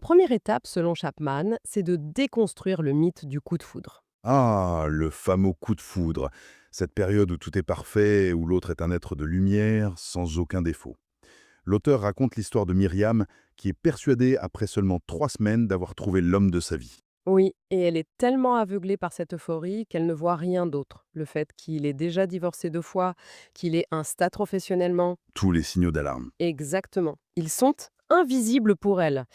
première étape, selon Chapman, c'est de déconstruire le mythe du coup de foudre. Ah, le fameux coup de foudre. Cette période où tout est parfait, où l'autre est un être de lumière, sans aucun défaut. L'auteur raconte l'histoire de Myriam, qui est persuadée, après seulement 3 semaines, d'avoir trouvé l'homme de sa vie. Oui, et elle est tellement aveuglée par cette euphorie qu'elle ne voit rien d'autre. Le fait qu'il ait déjà divorcé 2 fois, qu'il est instable professionnellement. Tous les signaux d'alarme. Exactement. Ils sont invisibles pour elle.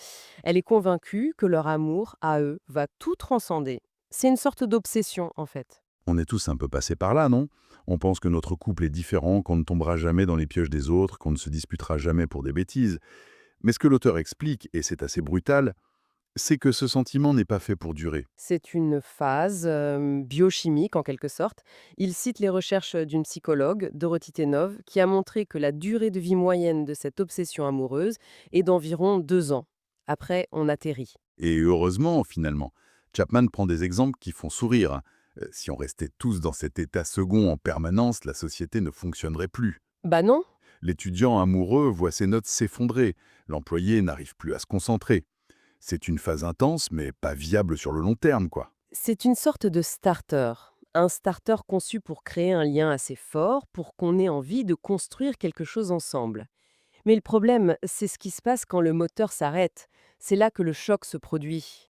Elle est convaincue que leur amour, à eux, va tout transcender. C'est une sorte d'obsession, en fait. On est tous un peu passés par là, non? On pense que notre couple est différent, qu'on ne tombera jamais dans les pièges des autres, qu'on ne se disputera jamais pour des bêtises. Mais ce que l'auteur explique, et c'est assez brutal, c'est que ce sentiment n'est pas fait pour durer. C'est une phase biochimique, en quelque sorte. Il cite les recherches d'une psychologue, Dorothy Tenov, qui a montré que la durée de vie moyenne de cette obsession amoureuse est d'environ 2 ans. Après, on atterrit. Et heureusement, finalement, Chapman prend des exemples qui font sourire. Si on restait tous dans cet état second en permanence, la société ne fonctionnerait plus. Bah non, L'étudiant amoureux voit ses notes s'effondrer. L'employé n'arrive plus à se concentrer. C'est une phase intense, mais pas viable sur le long terme, quoi. c'est une sorte de starter. Un starter conçu pour créer un lien assez fort, pour qu'on ait envie de construire quelque chose ensemble. Mais le problème, c'est ce qui se passe quand le moteur s'arrête. C'est là que le choc se produit.